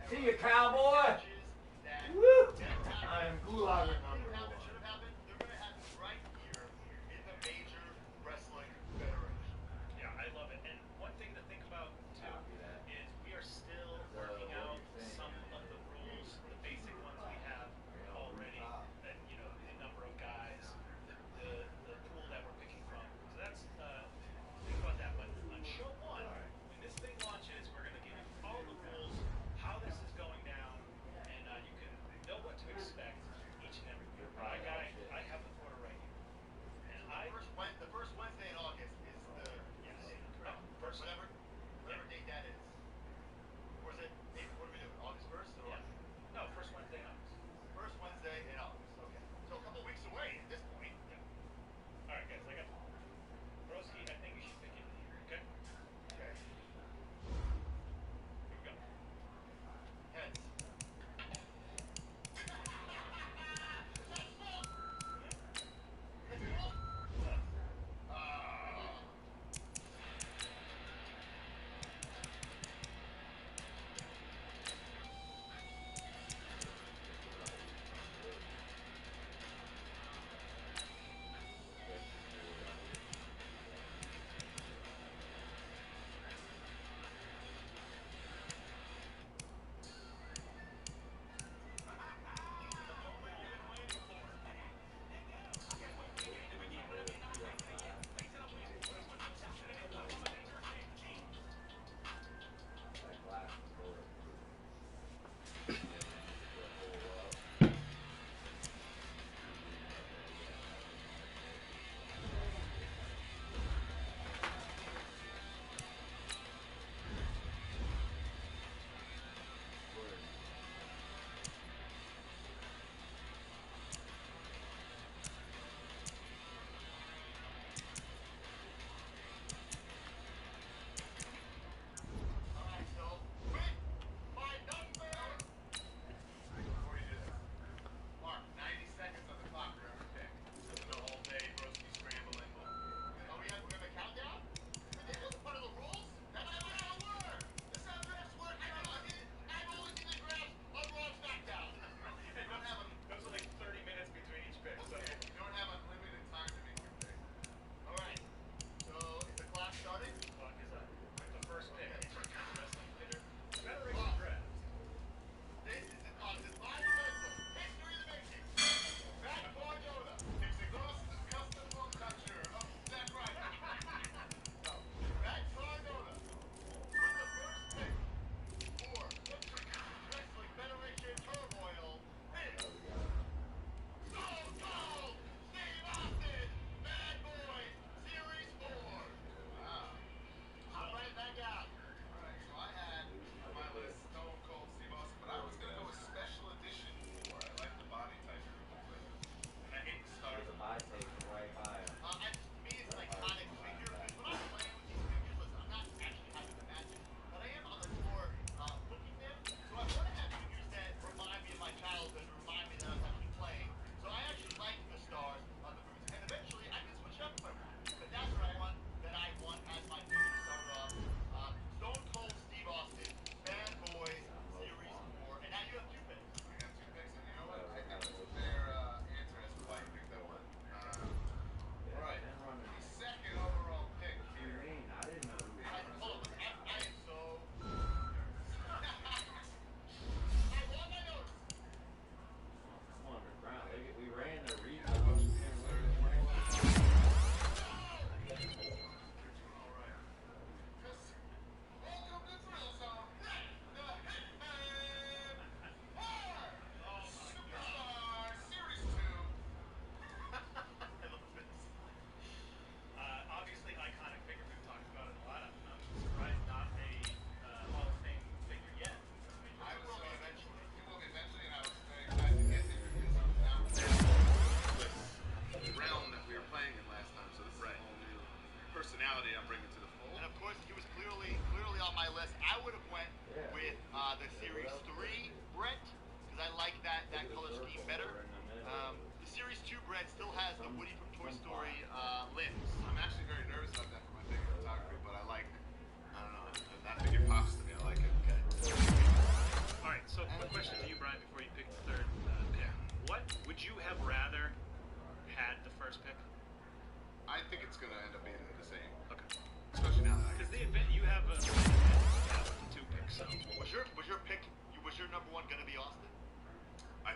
See you, cowboy. Woo! I am gulag number one. They're going to happen right here in the major wrestling federation. Yeah, I love it. And one thing to think about too is we are still working out some of the rules, the basic ones we have already. That the number of guys, the pool that we're picking from. So that's think about that. But on show one, when this thing launches, we're going to give you all the rules, how this is going down, and you can know what to expect each and every week. I have the order right here. And the first Wednesday in August is the first whatever date that is. Or is it? What are we doing? August 1st or what? No, first Wednesday in August. First Wednesday in August. Okay. So a couple weeks away at this point. Yeah. All right, guys. I got Broski. I think you should pick it here. Okay. Okay. Here we go. Heads.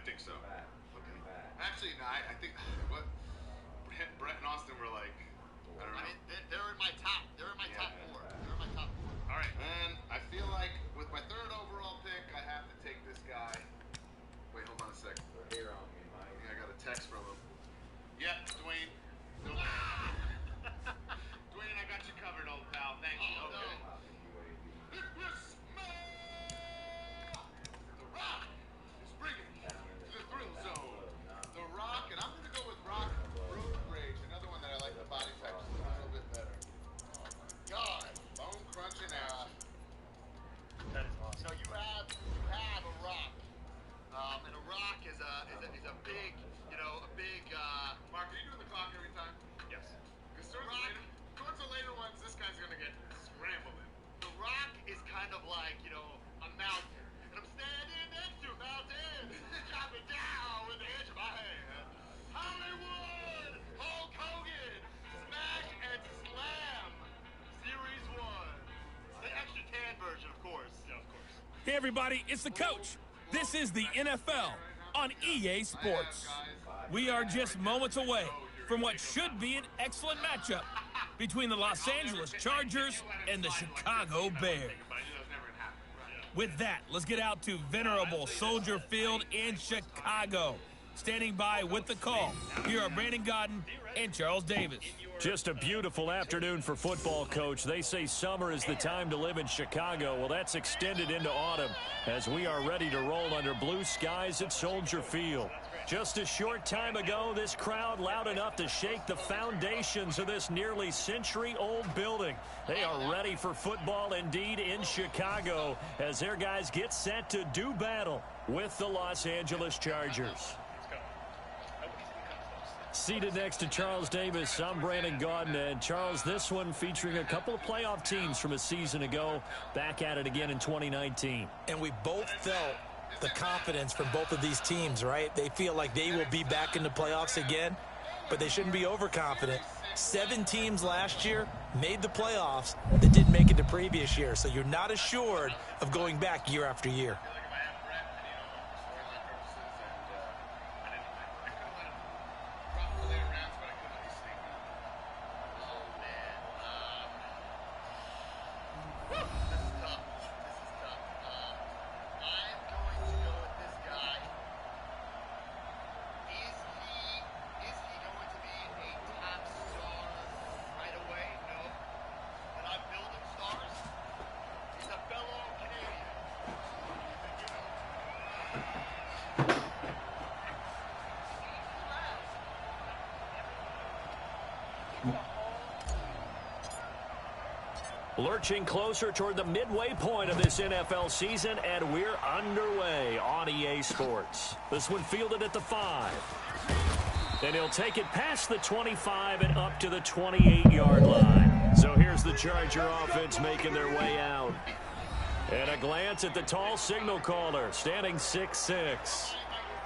think so. Okay. Actually, no, I think what Brett and Austin were like. I don't know. I mean, they're in my top. They're in my top 4. They're in my top 4. All right. And I feel like with my 3rd overall pick, I have to take this guy. Wait, hold on a second. Here on me, Mike. I got a text from him. Yeah, Dwayne. Dwayne, I got you covered, old pal. Thank you. Okay. No. The Rock is bringing me to the thrill zone. The Rock, and I'm going to go with Rock Road Rage, another one that I like the body type a little bit better. Oh my God, bone crunching action. That is awesome. You know, you have a Rock, and a Rock is a big, Mark, are you doing the clock every time? Yes. Because towards the later ones, this guy's gonna get scrambled in. The Rock is kind of like, a mountain, and I'm standing next to a mountain, chopping down with the edge of my hand. Hollywood, Hulk Hogan, Smash and Slam, Series 1. The extra tan version, of course. Yeah, of course. Hey everybody, it's the coach. This is the NFL on EA Sports. We are just moments away from what should be an excellent matchup between the Los Angeles Chargers and the Chicago Bears. With that, let's get out to venerable Soldier Field in Chicago. Standing by with the call, here are Brandon Godden and Charles Davis. Just a beautiful afternoon for football, Coach. They say summer is the time to live in Chicago. Well, that's extended into autumn as we are ready to roll under blue skies at Soldier Field. Just a short time ago, this crowd loud enough to shake the foundations of this nearly century-old building. They are ready for football indeed in Chicago as their guys get set to do battle with the Los Angeles Chargers. Seated next to Charles Davis, I'm Brandon Godden. And Charles, this one featuring a couple of playoff teams from a season ago, back at it again in 2019. And we both felt the confidence from both of these teams, right? They feel like they will be back in the playoffs again, but they shouldn't be overconfident. 7 teams last year made the playoffs that didn't make it the previous year, so you're not assured of going back year after year. Lurching closer toward the midway point of this NFL season, and we're underway on EA Sports. This one fielded at the 5. And he'll take it past the 25 and up to the 28-yard line. So here's the Charger offense making their way out. And a glance at the tall signal caller, standing 6'6".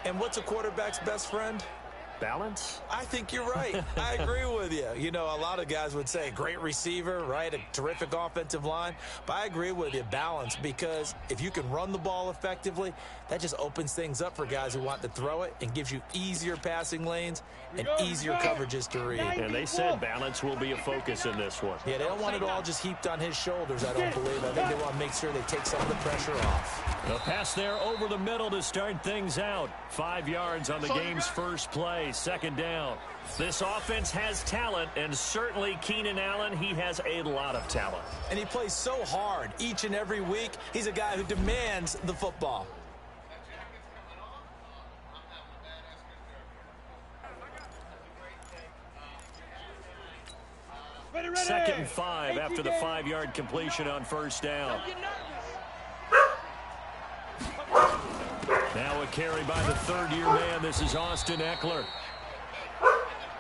And what's a quarterback's best friend? Balance? I think you're right. I agree with you. You know, a lot of guys would say great receiver, right? A terrific offensive line. But I agree with you, balance, because if you can run the ball effectively, that just opens things up for guys who want to throw it and gives you easier passing lanes and easier coverages to read. And they said balance will be a focus in this one. Yeah, they don't want it all just heaped on his shoulders, I don't believe. I think they want to make sure they take some of the pressure off. A pass there over the middle to start things out. 5 yards on the game's first play. Second down. This offense has talent, and certainly Keenan Allen, he has a lot of talent. And he plays so hard each and every week. He's a guy who demands the football. Second and 5 after the 5-yard completion on first down. Now a carry by the third-year man. This is Austin Eckler.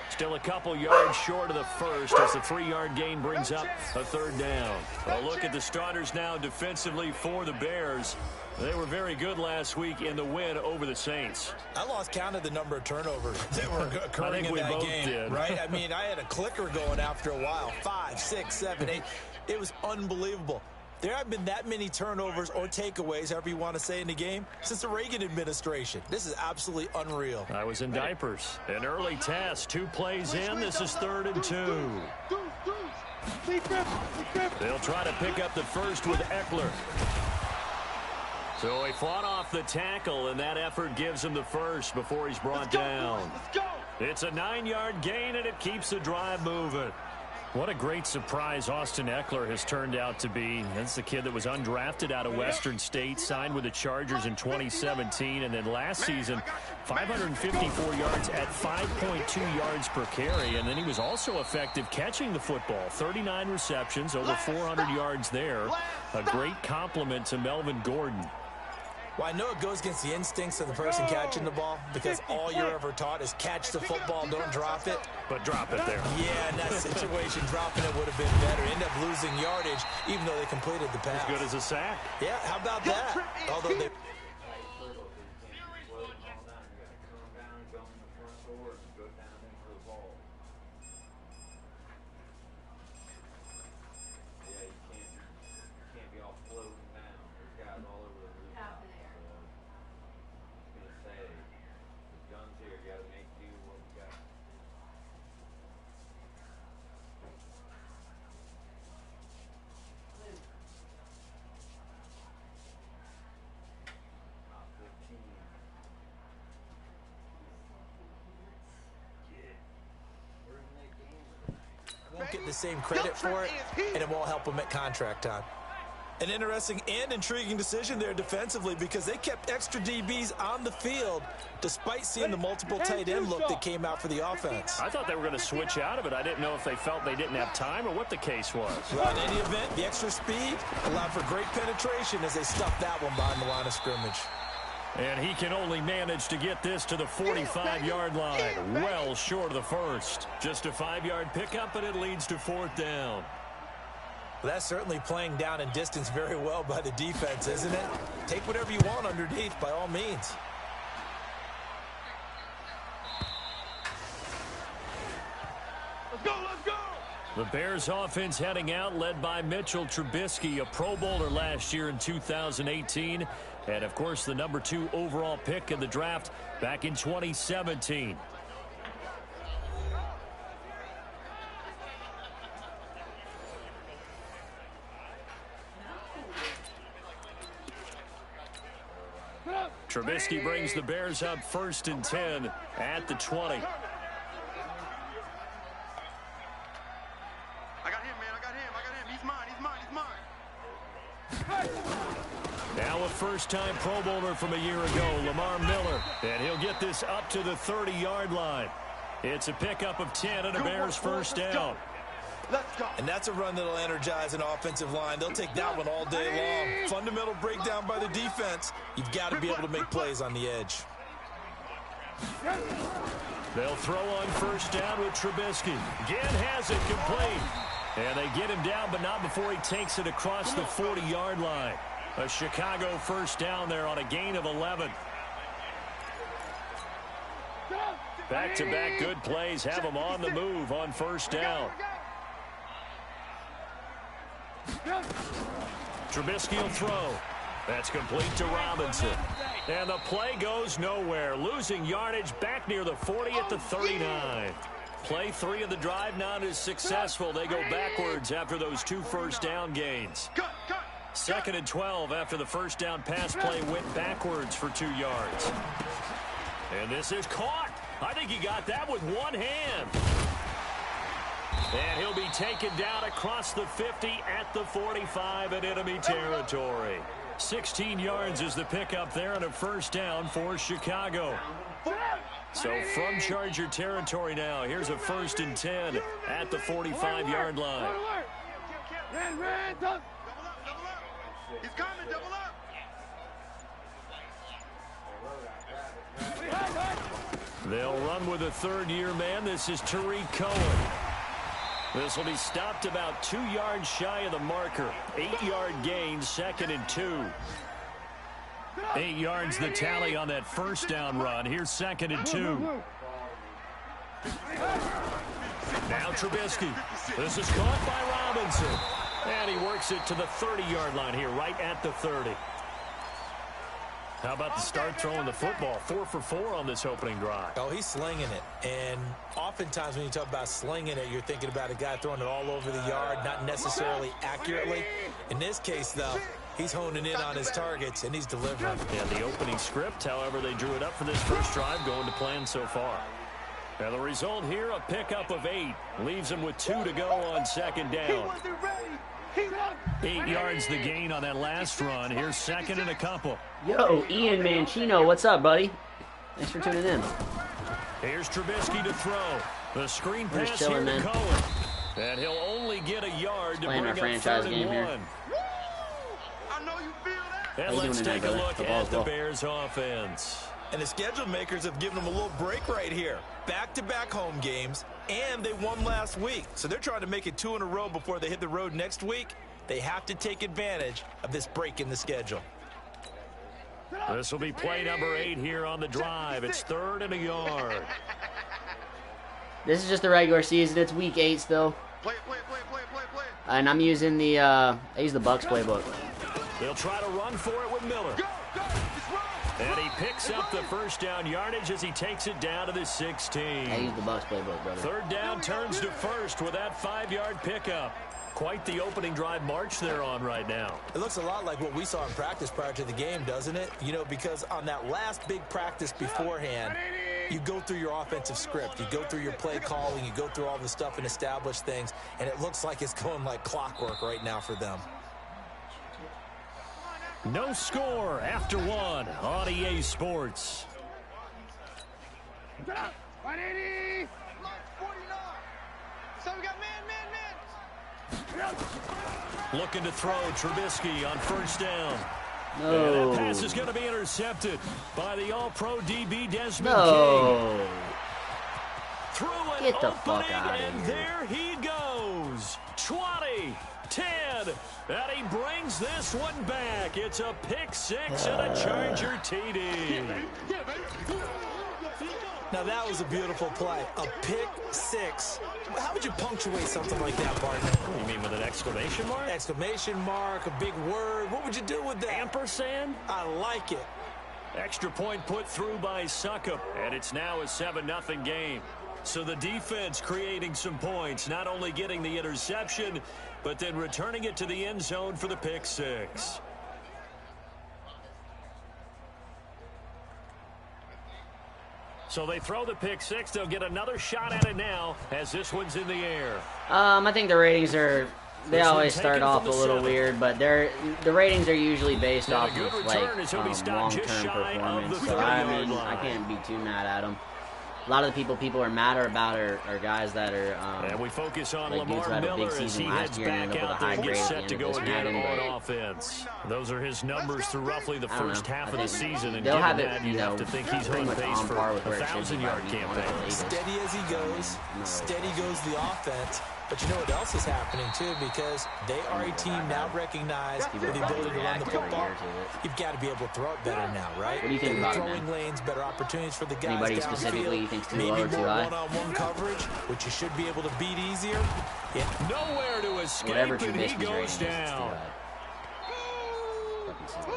Still a couple yards short of the first as the 3-yard gain brings up a third down. A look at the starters now defensively for the Bears. They were very good last week in the win over the Saints. I lost count of the number of turnovers that were occurring in that game. Did. Right? I mean, I had a clicker going after a while. 5, 6, 7, 8. It was unbelievable. There haven't been that many turnovers or takeaways, however you want to say, in the game since the Reagan administration. This is absolutely unreal. I was in diapers. An early test. 2 plays in. This is 3rd and 2. They'll try to pick up the first with Eckler. So he fought off the tackle, and that effort gives him the first before he's brought down. It's a 9-yard gain, and it keeps the drive moving. What a great surprise Austin Eckler has turned out to be. That's the kid that was undrafted out of Western State, signed with the Chargers in 2017, and then last season, 554 yards at 5.2 yards per carry, and then he was also effective catching the football. 39 receptions, over 400 yards there. A great compliment to Melvin Gordon. Well, I know it goes against the instincts of the person catching the ball because all you're ever taught is catch the football, don't drop it. But drop it there. Yeah, in that situation, dropping it would have been better. End up losing yardage, even though they completed the pass. As good as a sack. Yeah, how about that? Although they... won't get the same credit for it, and it won't them at contract time. An interesting and intriguing decision there defensively because they kept extra DBs on the field despite seeing the multiple tight end look that came out for the offense. I thought they were going to switch out of it. I didn't know if they felt they didn't have time or what the case was. Well, in any event, the extra speed allowed for great penetration as they stuffed that one behind the line of scrimmage. And he can only manage to get this to the 45-yard line, well short of the first. Just a 5-yard pickup, and it leads to 4th down. Well, that's certainly playing down in distance very well by the defense, isn't it? Take whatever you want underneath, by all means. Let's go, let's go! The Bears offense heading out, led by Mitchell Trubisky, a Pro Bowler last year in 2018. And, of course, the number 2 overall pick in the draft back in 2017. Trubisky brings the Bears up 1st and 10 at the 20. I got him, man. I got him. He's mine. Now a first-time Pro Bowler from a year ago, Lamar Miller. And he'll get this up to the 30-yard line. It's a pickup of 10 and a Bears first down. Let's go. And that's a run that'll energize an offensive line. They'll take that one all day long. Fundamental breakdown by the defense. You've got to be able to make plays on the edge. They'll throw on first down with Trubisky. Again has it complete. And they get him down, but not before he takes it across the 40-yard line. A Chicago first down there on a gain of 11. Back-to-back good plays have them on the move on first down. Trubisky will throw. That's complete to Robinson. And the play goes nowhere. Losing yardage back near the 40 at the 39. Play 3 of the drive not as successful. They go backwards after those 2 first down gains. 2nd and 12 after the first down pass play went backwards for 2 yards. And this is caught. I think he got that with one hand. And he'll be taken down across the 50 at the 45 in enemy territory. 16 yards is the pickup there and a first down for Chicago. So from Charger territory now, here's a 1st and 10 at the 45-yard line. He's coming, double up. They'll run with a 3rd-year man. This is Tariq Cohen. This will be stopped about 2 yards shy of the marker. 8-yard gain, 2nd and 2. 8 yards the tally on that first down run. Here's 2nd and 2. Now Trubisky. This is caught by Robinson. And he works it to the 30-yard line here, right at the 30. How about the start throwing the football? 4 for 4 on this opening drive. Oh, he's slinging it. And oftentimes when you talk about slinging it, you're thinking about a guy throwing it all over the yard, not necessarily accurately. In this case, though, he's honing in on his targets, and he's delivering. And the opening script, however, they drew it up for this first drive, going to plan so far. And the result here, a pickup of 8. Leaves him with 2 to go on second down. 8 yards the gain on that last run. Here's second and a couple. Yo, Ian Mancino, what's up, buddy? Thanks for tuning in. Here's Trubisky to throw. The screen pass here chilling, to man. Cohen. And he'll only get a yard to Playing bring our up franchise 3rd game and here. 1. I know you feel that. And How you let's doing take tonight, a brother? look Football at as the well. Bears offense. And the schedule makers have given them a little break right here. Back-to-back home games, and they won last week. So they're trying to make it 2 in a row before they hit the road next week. They have to take advantage of this break in the schedule. This will be play number 8 here on the drive. It's 3rd and a yard. This is just the regular season. It's week 8 still. Play. And I'm using the, I use the Bucks playbook. They'll try to run for it with Miller. And he picks up the first down yardage as he takes it down to the 16. I use the Bucks playbook, brother. 3rd down turns to 1st with that 5-yard pickup. Quite the opening drive march they're on right now. It looks a lot like what we saw in practice prior to the game, doesn't it? You know, because on that last big practice beforehand, you go through your offensive script. You go through your play calling. You go through all the stuff and establish things. And it looks like it's going like clockwork right now for them. No score after 1 on EA Sports. 180. 49. So we got man. Looking to throw Trubisky on 1st down. No. And that pass is going to be intercepted by the All-Pro DB Desmond No. King. Through an Get the opening, fuck out of and here. there he goes. 20, 10, and he brings this one back. It's a pick 6 and a Charger TD. Now, that was a beautiful play. A pick 6. How would you punctuate something like that, partner? You mean with an exclamation mark? Exclamation mark, a big word. What would you do with that? Ampersand? I like it. Extra point put through by Succop, and it's now a 7-0 game. So the defense creating some points, not only getting the interception, but then returning it to the end zone for the pick 6. So they throw the pick 6. They'll get another shot at it now as this one's in the air. I think the ratings are, they This one always start taken off from a the little 7. weird, but the ratings are usually based Now, a off good of return as he'll be stopped long-term just shy of performance. the So I 30-yard mean, line. I can't be too mad at them. A lot of the people are madder about are guys that are And we focus on like dudes who Lamar had a big Miller as season he last heads year and back ended up out with a there high and gets grade set at to the end go of this again Madden, on offense. Those are his numbers through roughly the I don't first know. half I of the think season. And they'll given have it, that, you you have know, to think he's pretty on much pace on for par with a where it should be 1,000-yard by week 1 at campaign. the latest. Steady as he goes, steady goes the offense. But you know what else is happening, too, because they are a team now recognized with the ability to run the football. You've got to be able to throw it better now, right? What do you think about it, throwing man? lanes, better opportunities for the guys Anybody downfield. specifically you think's too Maybe low or too more high? one-on-one coverage, which you should be able to beat easier. Yeah. Nowhere to escape, Whatever and he Trubisky's rating goes is, it's too down. high.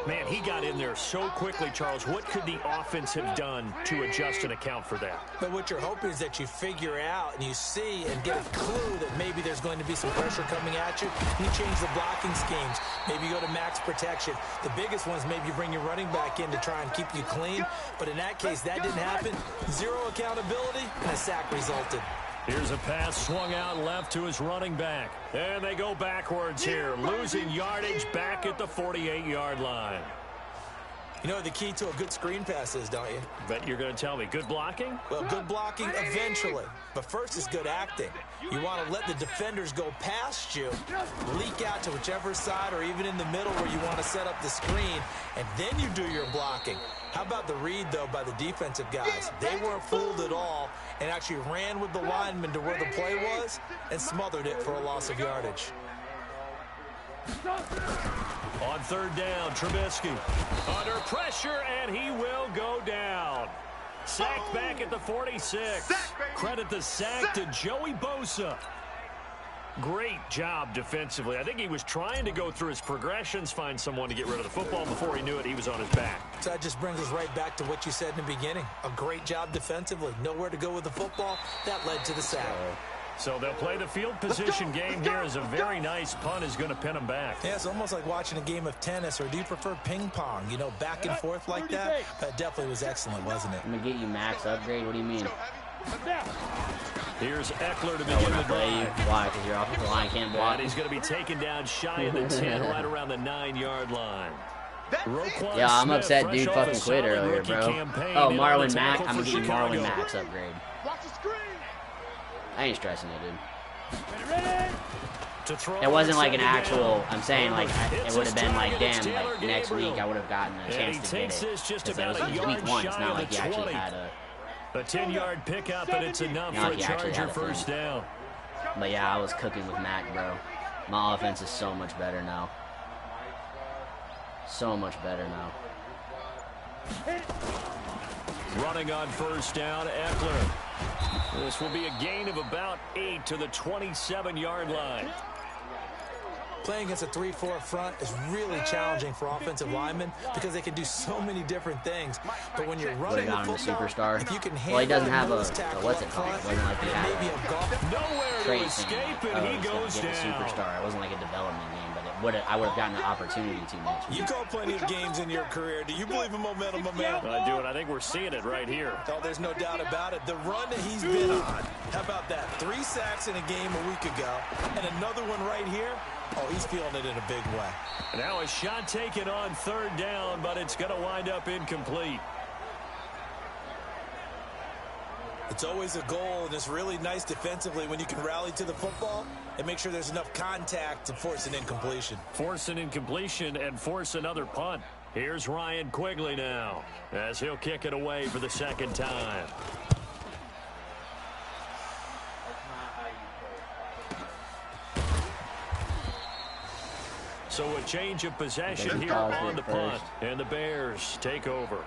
Man, he got in there so quickly, Charles. What could the offense have done to adjust and account for that? But what you're hoping is that you figure out and you see and get a clue that maybe there's going to be some pressure coming at you. And you change the blocking schemes. Maybe you go to max protection. The biggest ones, maybe you bring your running back in to try and keep you clean. But in that case, that didn't happen. Zero accountability, and a sack resulted. Here's a pass swung out left to his running back. And they go backwards here, losing yardage back at the 48-yard line. You know what the key to a good screen pass is, don't you? Bet you're going to tell me. Good blocking? Well, good blocking eventually. But first is good acting. You want to let the defenders go past you, leak out to whichever side or even in the middle where you want to set up the screen, and then you do your blocking. How about the read, though, by the defensive guys? They weren't fooled at all and actually ran with the lineman to where the play was and smothered it for a loss of yardage. On 3rd down, Trubisky under pressure, and he will go down. Sacked back at the 46. Credit the sack to Joey Bosa. great job defensively. I think he was trying to go through his progressions, find someone to get rid of the football. Before he knew it, he was on his back. So that just brings us right back to what you said in the beginning. A great job defensively. Nowhere to go with the football. That led to the sack. So they'll play the field position game here as a very nice punt is going to pin them back. Yeah, it's almost like watching a game of tennis, or do you prefer ping pong? You know, back and forth like that? That definitely was excellent, wasn't it? I'm going to get you max upgrade. What do you mean? Here's Eckler to begin the drive. Why? Because your offensive line can't block. And he's going to be taken down shy of the 10, right around the 9-yard line. Yeah, I'm upset dude fucking quit earlier, bro. Oh, Marlon Mack. I'm going to get you Marlon Mack's upgrade. I ain't stressing it, dude. It wasn't like an actual, I'm saying like it would have been like, damn, like next week I would have gotten a chance to get it. Because it was week 1, it's not like you actually had a 10-yard pickup, and it's enough for a Charger first down. But yeah, I was cooking with Mack, bro. My offense is so much better now. So much better now. Running on first down, Eckler. This will be a gain of about 8 to the 27-yard line. Playing against a 3-4 front is really challenging for offensive linemen because they can do so many different things. But when you're running the football, if you can handle he doesn't have a what's it called? It wasn't like he had a trait escape, and he goes down. Superstar. It wasn't like a development game, but I would have gotten an opportunity to next week. You called plenty of games in your career. Do you believe in momentum, my man? I do, and I think we're seeing it right here. Oh, there's no doubt about it. The run that he's been on. How about that? 3 sacks in a game a week ago, and another one right here. Oh, he's feeling it in a big way. Now a shot taken on 3rd down, but it's going to wind up incomplete. It's always a goal, and it's really nice defensively when you can rally to the football and make sure there's enough contact to force an incompletion. Force an incompletion and force another punt. Here's Ryan Quigley now, as he'll kick it away for the 2nd time. So a change of possession here on the punt, and the Bears take over.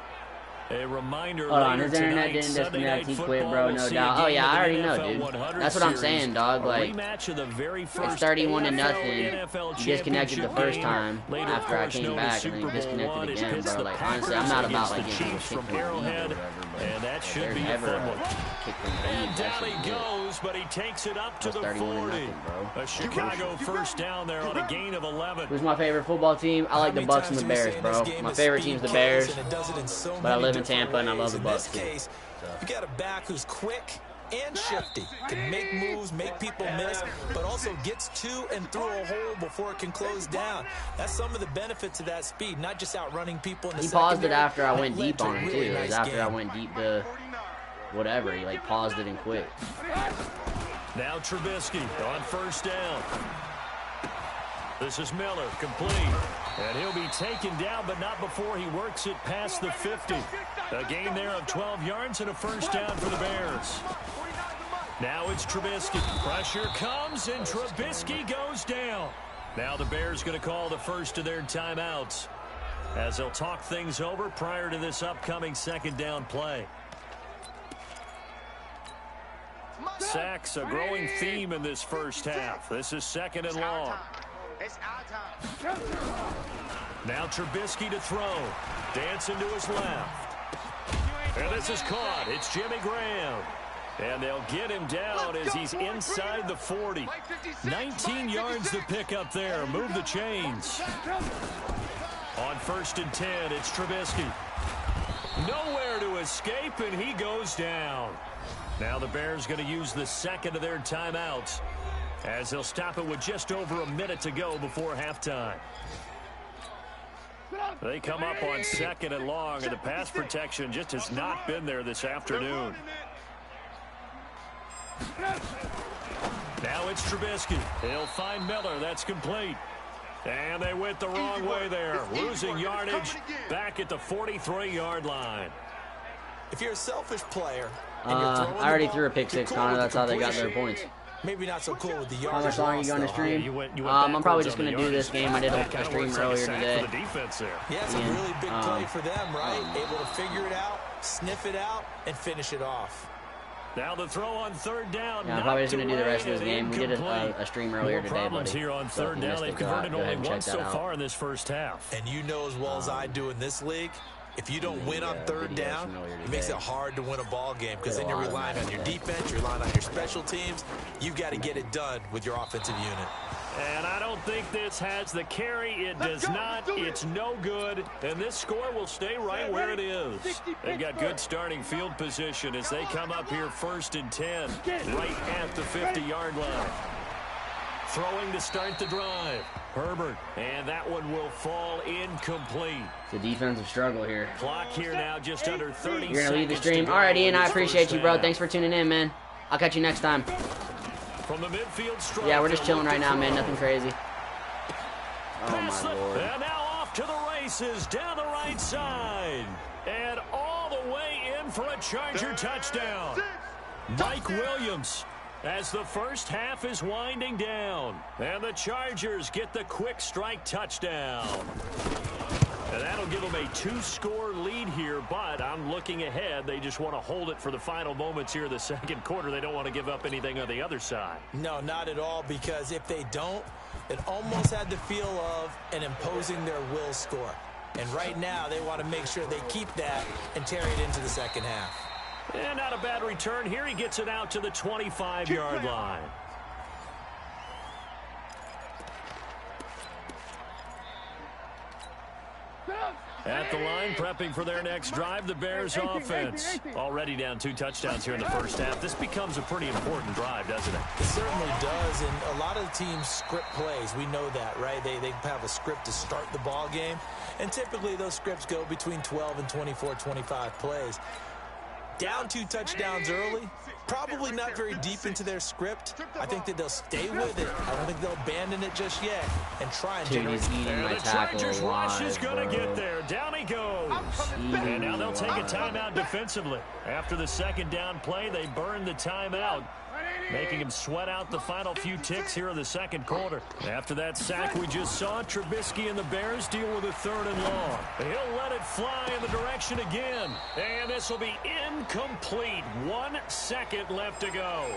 A reminder. Hold on, his internet didn't disconnect. He quit, bro. No doubt. Oh yeah, I already know, dude. That's what I'm saying, dog. Like, it's 31-0. He disconnected the first time after I came back, and then he disconnected again, bro. Like, honestly, I'm not about like getting kicked from Arrowhead, and that should be a fun one. And down he goes, but he takes it up to the 40. A Chicago first down there on a gain of 11. Who's my favorite football team? I like the Bucs and the Bears, bro. My favorite team's the Bears, but I live in Tampa and I love the Bucs. You got a back who's quick and shifty, can make moves, make people miss, but also gets to and through a hole before it can close down. That's some of the benefits of that speed, not just outrunning people in the secondary. He paused it after I went deep on him, too. It was after I went deep to whatever. He, like, paused it and quit. Now Trubisky on first down. This is Miller, complete. And he'll be taken down, but not before he works it past the 50. A gain there of 12 yards and a first down for the Bears. Now it's Trubisky. Pressure comes, and Trubisky goes down. Now the Bears going to call the first of their timeouts as they'll talk things over prior to this upcoming 2nd down play. Sacks, a growing theme in this first half. This is 2nd and long. It's our time. Now Trubisky to throw. Dancing to his left. And this is caught. It's Jimmy Graham. And they'll get him down as he's inside the 40. 19 yards to pick up there. Move the chains. On 1st and 10, it's Trubisky. Nowhere to escape, and he goes down. Now the Bears going to use the 2nd of their timeouts, as they'll stop it with just over a minute to go before halftime. They come up on 2nd and long, and the pass protection just has not been there this afternoon. Now it's Trubisky. He'll find Miller. That's complete. And they went the wrong way there, losing yardage back at the 43-yard line. If you're a selfish player, I already threw a pick 6, Connor. That's how they got their points. Maybe not so cool with the yards. How much longer are you going to stream? I'm probably just going to do this game. I did a stream earlier today. Yeah, it's a really big play for them, right? Able to figure it out, sniff it out, and finish it off. Now the throw on third down. Yeah, I'm probably just going to do the rest of this game. We did a stream earlier today, buddy. Here on third down. They've converted only once so far in this first half. And you know as well as I do in this league, if you don't win on third down, it makes it hard to win a ball game because then you're relying on your defense, you're relying on your special teams. You've got to get it done with your offensive unit. And I don't think this has the carry. It does not. It's no good. And this score will stay right where it is. They've got good starting field position as they come up here 1st and 10, right at the 50-yard line. Throwing to start the drive. Herbert, and that one will fall incomplete. It's a defensive struggle here. Clock here now just under 30 seconds. You're going to leave the stream. All right, Ian, I appreciate you, bro. Thanks for tuning in, man. I'll catch you next time. From the midfield stripe. Yeah, we're just chilling right now, man. Nothing crazy. Oh, my Lord. And now off to the races down the right side. And all the way in for a Charger touchdown. Mike Williams, as the first half is winding down. And the Chargers get the quick strike touchdown. And that'll give them a 2-score lead here, but I'm looking ahead. They just want to hold it for the final moments here in the second quarter. They don't want to give up anything on the other side. No, not at all, because if they don't, it almost had the feel of an imposing their will score. And right now, they want to make sure they keep that and carry it into the second half. And not a bad return here. He gets it out to the 25-yard line. At the line, prepping for their next drive, the Bears offense. Already down 2 touchdowns here in the first half. This becomes a pretty important drive, doesn't it? It certainly does, and a lot of the teams script plays. We know that, right? They have a script to start the ball game, and typically those scripts go between 12 and 24, 25 plays. Down 2 touchdowns early, probably not very deep into their script. I think that they'll stay with it. I don't think they'll abandon it just yet and try and Dude, he's eating my tackle Chargers rush is alive, going to get there. Down he goes. And now they'll take a timeout defensively. After the second down play, they burn the timeout, making him sweat out the final few ticks here in the second quarter. After that sack we just saw, Trubisky and the Bears deal with a 3rd and long. He'll let it fly in the direction again. And this will be incomplete. 1 second left to go.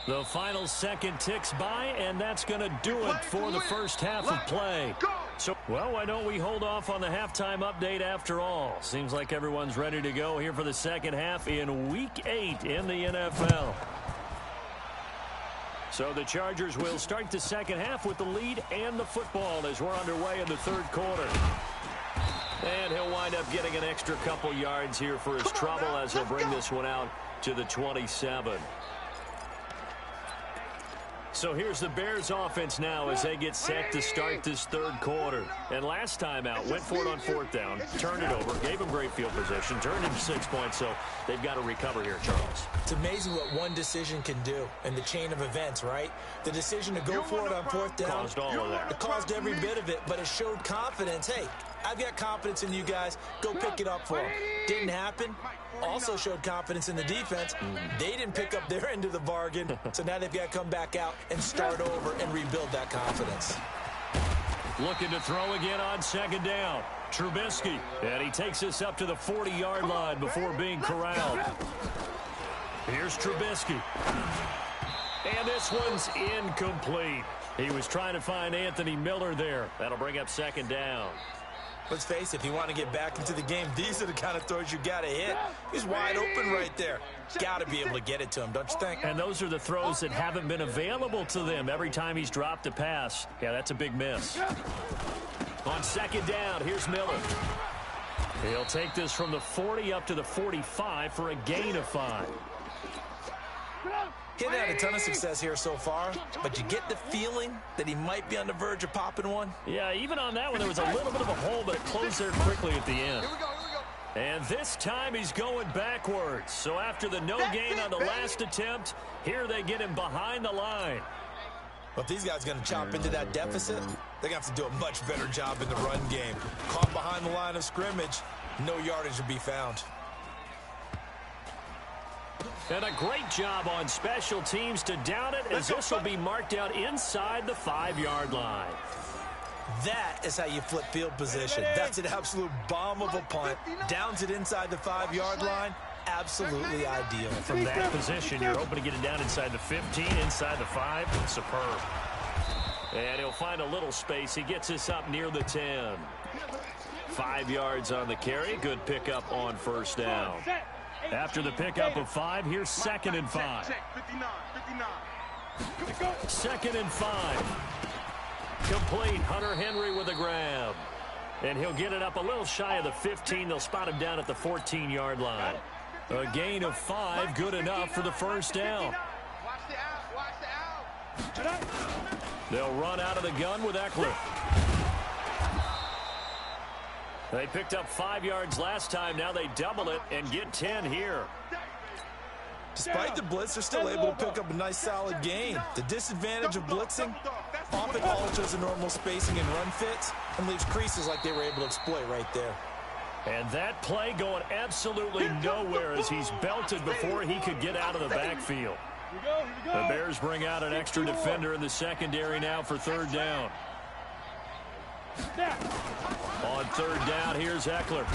The final second ticks by, and that's going to do it for the first half of play. So, well, why don't we hold off on the halftime update after all? Seems like everyone's ready to go here for the second half in Week 8 in the NFL. So the Chargers will start the second half with the lead and the football as we're underway in the third quarter. And he'll wind up getting an extra couple yards here for his trouble as he'll bring this one out to the 27. So here's the Bears offense now as they get set to start this third quarter. And last time out, went for it on 4th down, turned it over, gave them great field position, turned into 6 points, so they've got to recover here, Charles. It's amazing what one decision can do in the chain of events, right? The decision to go for it on 4th down. Caused all of that. It caused every bit of it, but it showed confidence. Hey, I've got confidence in you guys. Go pick it up for them. Didn't happen. Also showed confidence in the defense. They didn't pick up their end of the bargain, so now they've got to come back out and start over and rebuild that confidence. Looking to throw again on 2nd down. Trubisky, and he takes us up to the 40-yard line before being corralled. Here's Trubisky. And this one's incomplete. He was trying to find Anthony Miller there. That'll bring up 2nd down. Let's face it, if you want to get back into the game, these are the kind of throws you got to hit. He's wide open right there. Got to be able to get it to him, don't you think? And those are the throws that haven't been available to them every time he's dropped a pass. Yeah, that's a big miss. On 2nd down, here's Miller. He'll take this from the 40 up to the 45 for a gain of 5. He hasn't had a ton of success here so far, but you get the feeling that he might be on the verge of popping one. Yeah, even on that one, there was a little bit of a hole, but it closed there quickly at the end. Here we go. And this time he's going backwards. So after the no gain on the last attempt, here they get him behind the line. Well, if these guys are going to chop into that deficit, they're going to have to do a much better job in the run game. Caught behind the line of scrimmage, no yardage to be found. And a great job on special teams to down it, as this will be marked out inside the 5-yard line. That is how you flip field position. That's an absolute bomb of a punt. Downs it inside the 5-yard line. Absolutely ideal. From that position, you're open to get it down inside the 15, inside the 5. Superb. And he'll find a little space. He gets us up near the 10. 5 yards on the carry. Good pickup on first down. After the pickup of 5, here's 2nd and 5. 2nd and 5. Complete. Hunter Henry with a grab. And he'll get it up a little shy of the 15. They'll spot him down at the 14-yard line. A gain of 5, good enough for the first down. They'll run out of the gun with Eckler. They picked up 5 yards last time. Now they double it and get 10 here. Despite the blitz, they're still able to pick up a nice solid gain. The disadvantage of blitzing often alters the normal spacing and run fits and leaves creases like they were able to exploit right there. And that play going absolutely nowhere as he's belted before he could get out of the backfield. The Bears bring out an extra defender in the secondary now for 3rd down. On 3rd down, here's Eckler.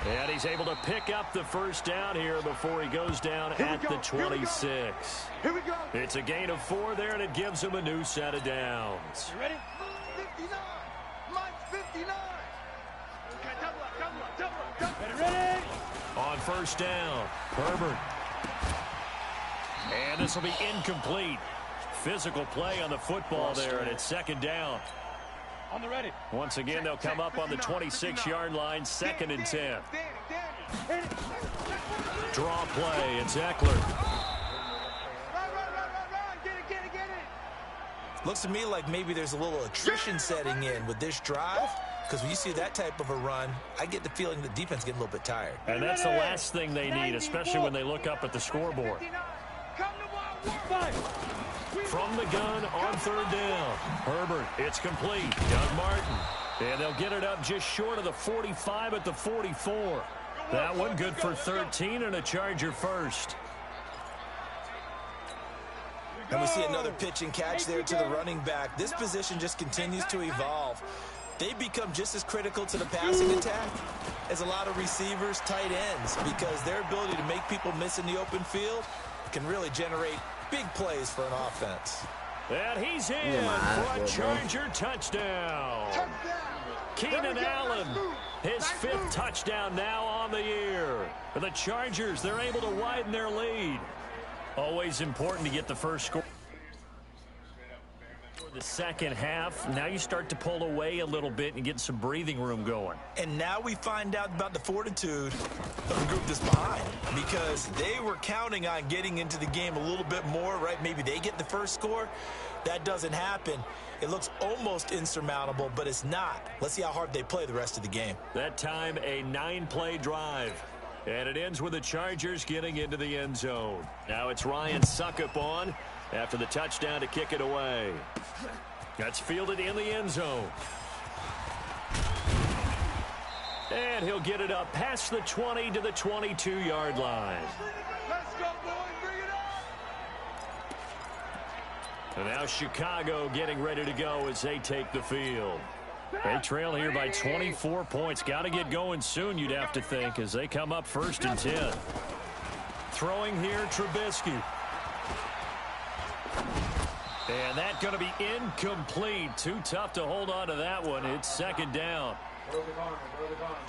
And he's able to pick up the first down here before he goes down at the 26. It's a gain of 4 there, and it gives him a new set of downs. You ready? 59. Mike's 59. Ready? On first down, Herbert. And this will be incomplete. Physical play on the football there, and it's 2nd down. On the ready. Once again, they'll come up on the 26-yard line, 2nd and 10. Draw play, it's Eckler. Get it. Looks to me like maybe there's a little attrition setting in with this drive, because when you see that type of a run, I get the feeling the defense getting a little bit tired. And that's the last thing they need, especially when they look up at the scoreboard. From the gun on 3rd down. Herbert, it's complete. Doug Martin. And they'll get it up just short of the 45 at the 44. That one good for 13 and a Charger first. And we see another pitch and catch there to the running back. This position just continues to evolve. They become just as critical to the passing attack as a lot of receivers, tight ends, because their ability to make people miss in the open field can really generate big plays for an offense. And he's in for a Charger touchdown. Keenan Allen, his 5th touchdown now on the year. For the Chargers, they're able to widen their lead. Always important to get the first score. For the second half, now you start to pull away a little bit and get some breathing room going. And now we find out about the fortitude of the group that's behind, because they were counting on getting into the game a little bit more, right? Maybe they get the first score. That doesn't happen. It looks almost insurmountable, but it's not. Let's see how hard they play the rest of the game. That time, a 9-play drive. And it ends with the Chargers getting into the end zone. Now it's Ryan Suckup on after the touchdown to kick it away. That's fielded in the end zone. And he'll get it up past the 20 to the 22-yard line. Let's go, boys. Bring it up. And now Chicago getting ready to go as they take the field. They trail here by 24 points. Got to get going soon, you'd have to think, as they come up 1st and 10. Throwing here, Trubisky. And that's going to be incomplete. Too tough to hold on to that one. It's 2nd down.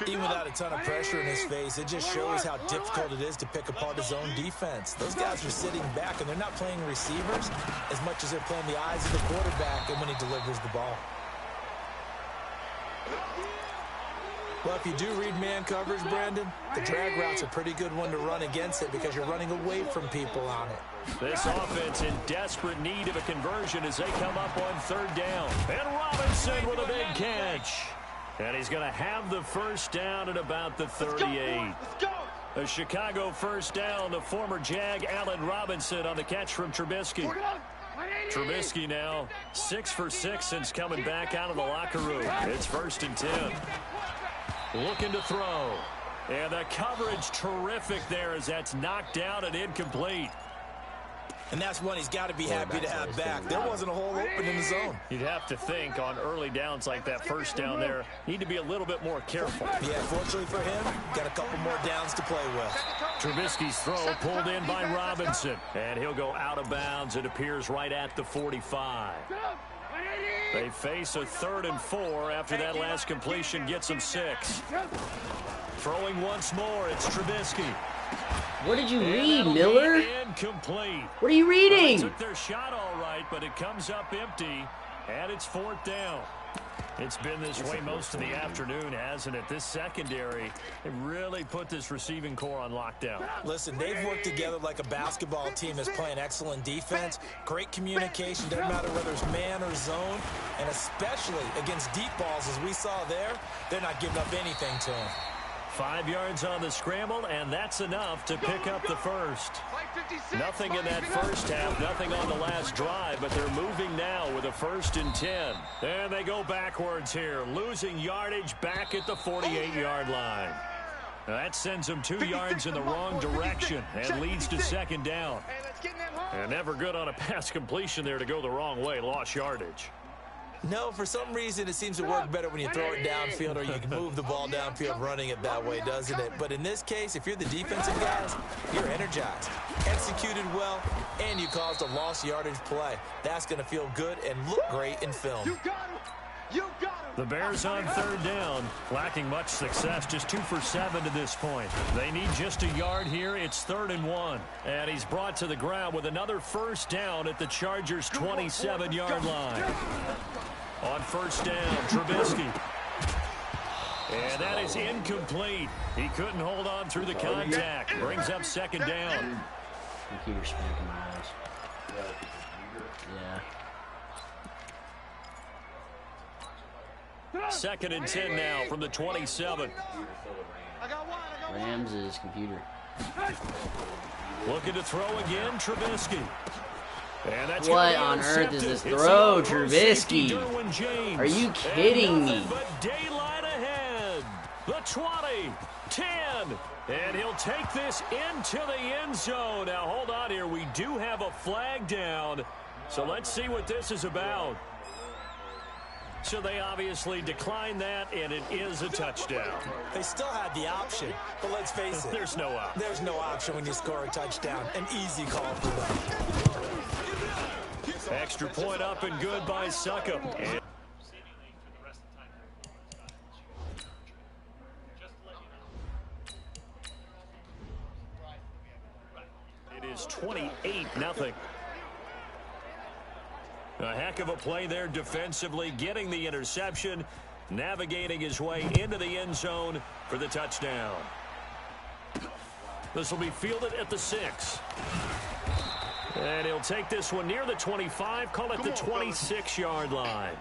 Even without a ton of pressure in his face, it just shows how difficult it is to pick apart his own defense. Those guys are sitting back, and they're not playing receivers as much as they're playing the eyes of the quarterback and when he delivers the ball. Well, if you do read man coverage, Brandon, the drag route's a pretty good one to run against it because you're running away from people on it. This offense in desperate need of a conversion as they come up on 3rd down. And Robinson with a big catch. And he's going to have the first down at about the 38. A Chicago first down, the former Jag Allen Robinson on the catch from Trubisky. Trubisky now 6 for 6 since coming back out of the locker room. It's 1st and 10. Looking to throw. And the coverage terrific there as that's knocked down and incomplete. And that's one he's got to be happy to have back. There wasn't a hole open in the zone. You'd have to think on early downs like that first down there, need to be a little bit more careful. Yeah, fortunately for him, got a couple more downs to play with. Trubisky's throw pulled in by Robinson. And he'll go out of bounds. It appears right at the 45. They face a 3rd and 4 after that last completion gets them 6. Throwing once more, it's Trubisky. What did you read, Miller? Incomplete. What are you reading? They took their shot all right, but it comes up empty, and it's 4th down. It's been this way most of the afternoon, hasn't it? This secondary, they really put this receiving core on lockdown. Listen, they've worked together like a basketball team that's playing excellent defense. Great communication, doesn't matter whether it's man or zone. And especially against deep balls, as we saw there, they're not giving up anything to them. 5 yards on the scramble, and that's enough to pick up the first. Nothing in that first half, nothing on the last drive, but they're moving now with a 1st and 10. And they go backwards here, losing yardage back at the 48-yard line. Now that sends them 2 yards in the wrong direction and leads to 2nd down. And never good on a pass completion there to go the wrong way, lost yardage. No, for some reason it seems to work better when you throw it downfield or you can move the ball downfield running it that way, doesn't it? But in this case, if you're the defensive guys, you're energized, executed well, and you caused a lost yardage play. That's going to feel good and look great in film. You got him. You got him. The Bears on 3rd down, lacking much success, just 2 for 7 to this point. They need just a yard here. It's 3rd and 1. And he's brought to the ground with another 1st down at the Chargers' 27-yard line. On 1st down, Trubisky. And that is incomplete. He couldn't hold on through the contact. Brings up 2nd down. Computer spanking my eyes. Yeah. 2nd and 10 now from the 27. Rams' computer. Looking to throw again, Trubisky. And that's what on earth is this throw, Trubisky? Are you kidding me? But daylight ahead. The 20, 10, and he'll take this into the end zone. Now, hold on here. We do have a flag down, so let's see what this is about. So they obviously declined that, and it is a touchdown. They still had the option, but let's face it. There's no option. There's no option when you score a touchdown. An easy call for them. Extra point up and good by Succop. It is 28-0. A heck of a play there defensively, getting the interception, navigating his way into the end zone for the touchdown. This will be fielded at the 6. And he'll take this one near the 25, call it the 26-yard line.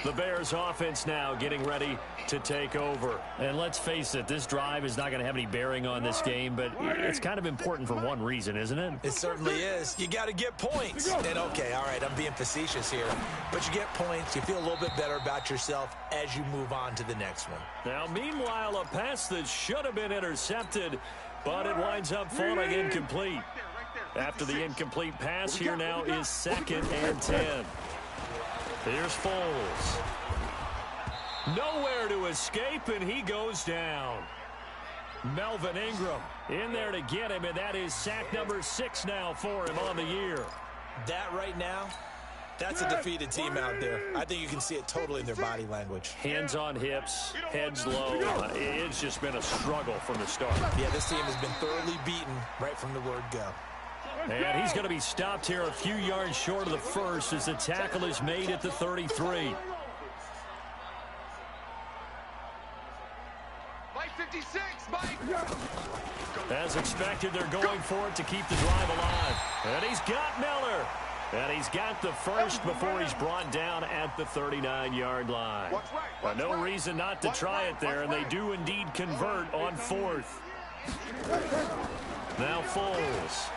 The Bears offense now getting ready to take over. And let's face it, this drive is not going to have any bearing on this game, but it's kind of important for one reason, isn't it? It certainly is. You got to get points. And okay, all right, I'm being facetious here, but you get points, you feel a little bit better about yourself as you move on to the next one. Now, meanwhile, a pass that should have been intercepted, but it winds up falling incomplete. After the incomplete pass, here now is 2nd and 10. Here's Foles. Nowhere to escape, and he goes down. Melvin Ingram in there to get him, and that is sack number 6 now for him on the year. That right now, that's a defeated team out there. I think you can see it totally in their body language. Hands on hips, heads low. It's just been a struggle from the start. Yeah, this team has been thoroughly beaten right from the word go. And he's going to be stopped here a few yards short of the first as the tackle is made at the 33. As expected, they're going for it to keep the drive alive. And he's got Miller. And he's got the first before he's brought down at the 39-yard line. No reason not to try it there, and they do indeed convert on 4th. Now Foles.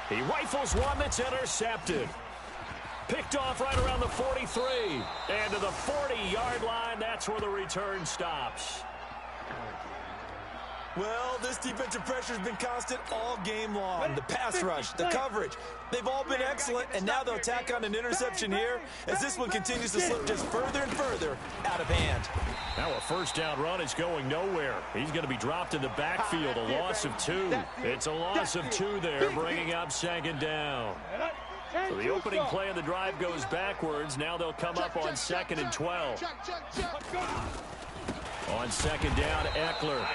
He rifles one that's intercepted. Picked off right around the 43. And to the 40-yard line, that's where the return stops. Well, this defensive pressure has been constant all game long. The pass rush, the coverage, they've all been excellent, and now they'll tack on an interception here as this one continues to slip just further and further out of hand. Now a first down run is going nowhere. He's going to be dropped in the backfield, a loss of 2. It's a loss of 2 there, bringing up second down. So the opening play of the drive goes backwards. Now they'll come up on 2nd and 12. On second down, Eckler.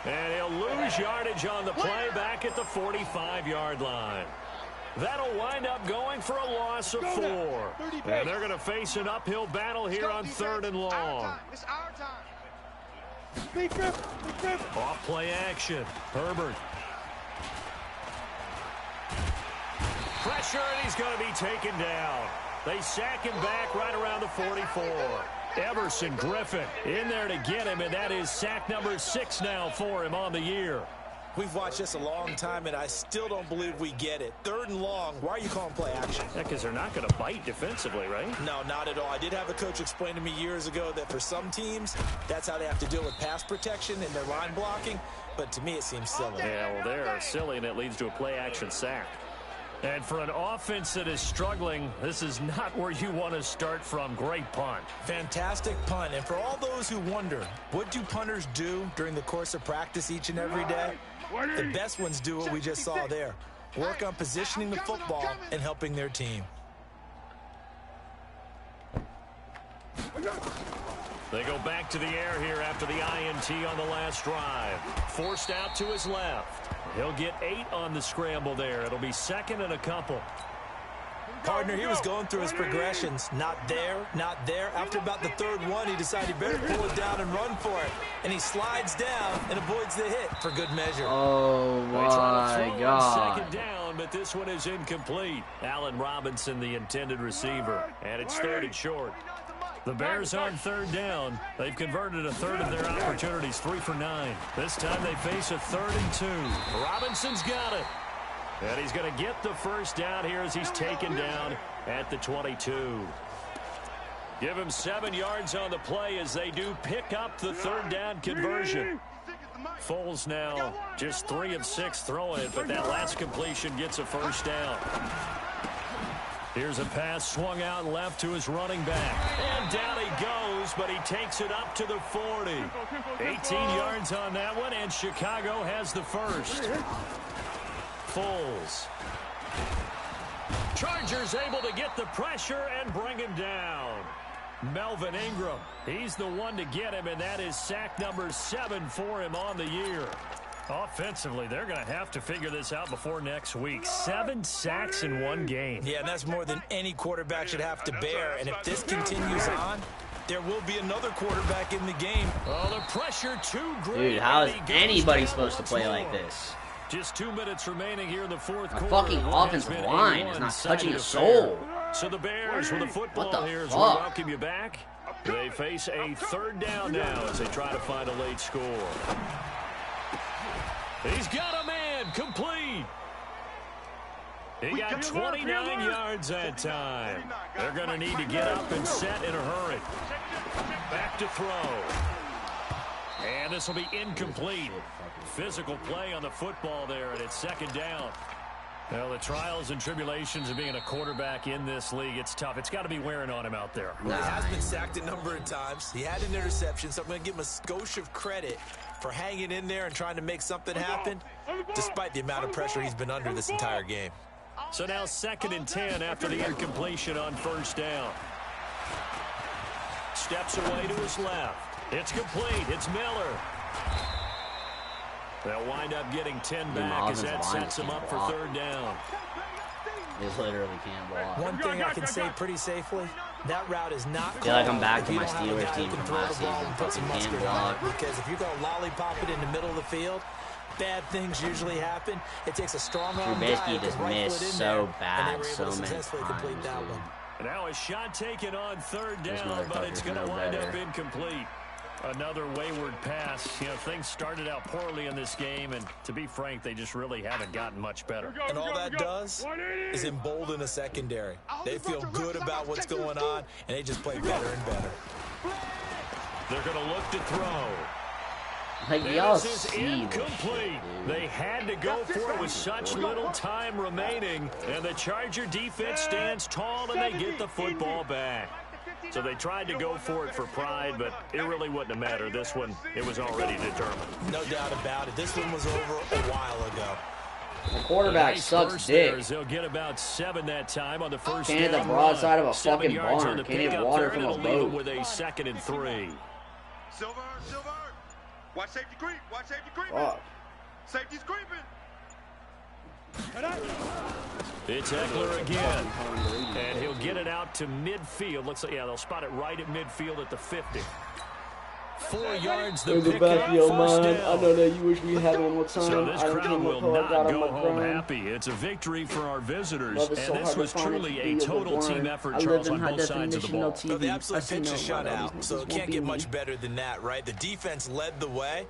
And he'll lose yardage on the play back at the 45-yard line. That'll wind up going for a loss of 4. And they're going to face an uphill battle here on 3rd and long. It's our time. Off play action. Herbert. Pressure, and he's going to be taken down. They sack him back right around the 44. Everson Griffin in there to get him, and that is sack number 6 now for him on the year. We've watched this a long time, and I still don't believe we get it. 3rd and long. Why are you calling play action? Yeah, because they're not going to bite defensively, right? No, not at all. I did have a coach explain to me years ago that for some teams, that's how they have to deal with pass protection and their line blocking. But to me, it seems silly. Yeah, well, they're silly, and it leads to a play action sack. And for an offense that is struggling, this is not where you want to start from. Great punt. Fantastic punt. And for all those who wonder, what do punters do during the course of practice each and every day? The best ones do what we just saw there. Work on positioning the football and helping their team. They go back to the air here after the INT on the last drive. Forced out to his left. He'll get 8 on the scramble there. It'll be 2nd and a couple. Partner, he was going through his progressions. Not there, not there. After about the 3rd one, he decided he better pull it down and run for it. And he slides down and avoids the hit for good measure. Oh, my God. 2nd down, but this one is incomplete. Allen Robinson, the intended receiver. And it's 3rd and short. The Bears on 3rd down. They've converted a 1/3 of their opportunities, 3 for 9. This time they face a 3rd and 2. Robinson's got it. And he's going to get the first down here as he's taken down at the 22. Give him 7 yards on the play as they do pick up the 3rd down conversion. Foles now just 3 of 6 throwing it, but that last completion gets a first down. Here's a pass swung out left to his running back. And down he goes, but he takes it up to the 40. 18 yards on that one, and Chicago has the first. Foles. Chargers able to get the pressure and bring him down. Melvin Ingram, he's the one to get him, and that is sack number 7 for him on the year. Offensively, they're going to have to figure this out before next week. 7 sacks in 1 game. Yeah, and that's more than any quarterback should have to bear. And if this continues on, there will be another quarterback in the game. Oh, the pressure too great. Dude, how is anybody supposed to play like this? Just 2 minutes remaining here in the 4th quarter. A fucking offensive line is not touching a soul. So the Bears with the football here as we welcome you back. They face a 3rd down now as they try to find a late score. He's got a man complete. He got 29 yards that time. They're going to need to get up and set in a hurry. Back to throw. And this will be incomplete. Physical play on the football there, and it's 2nd down. Well, the trials and tribulations of being a quarterback in this league, it's tough. It's got to be wearing on him out there. Well, he has been sacked a number of times. He had an interception, so I'm going to give him a skosh of credit for hanging in there and trying to make something happen, despite the amount of pressure he's been under this entire game. So now 2nd and 10 after the incompletion on 1st down. Steps away to his left. It's complete. It's Miller. They'll wind up getting 10 back as that sets them up for 3rd down. They literally can't block. One thing I can say pretty safely, that route is not I feel like I'm back to my Steelers team from last season. Fucking can't block. Because if you're going to lollipop it in the middle of the field, bad things usually happen. It takes a strong arm guy Trubisky just missed so bad so many times. Now a shot taken on 3rd down, but it's going to wind up incomplete. Another wayward pass. You know, things started out poorly in this game, and to be frank, they just really haven't gotten much better. And all that does is embolden a secondary. They feel good about what's going on, and they just play better and better. They're going to look to throw. Like, y'all This is see incomplete. They had to go for it with such little time remaining, and the Charger defense stands tall, and they get the football back. So they tried to go for it for pride, but it really wouldn't have mattered. This one, it was already determined. No doubt about it. This one was over a while ago. The quarterback sucks dick. They'll get about 7 that time on the first Can't hit the down broadside run. of a 7 fucking yards on barn. the Can't hit pickup water third, from a it'll leave them boat. with a 2nd and 3. Silver. Watch safety creep. Watch safety creeping. Fuck. Safety's creeping. It's Eckler again, and he'll get it out to midfield. Looks like, yeah, they'll spot it right at midfield at the 50. 4 yards the In the pickup, back of your first mind, down. I know that you wish we had one more time. So this I don't crowd give will a fuck. I not got go on my home grind. happy. It's a victory for our visitors, Love is and so this hard to was find. truly It a can be total team overborn. effort, I live Charles, in on high both sides of the definition, no ball. TV. They absolutely pitched a I see no shutout, these so it won't can't be get me. much better than that, right? The defense led the way,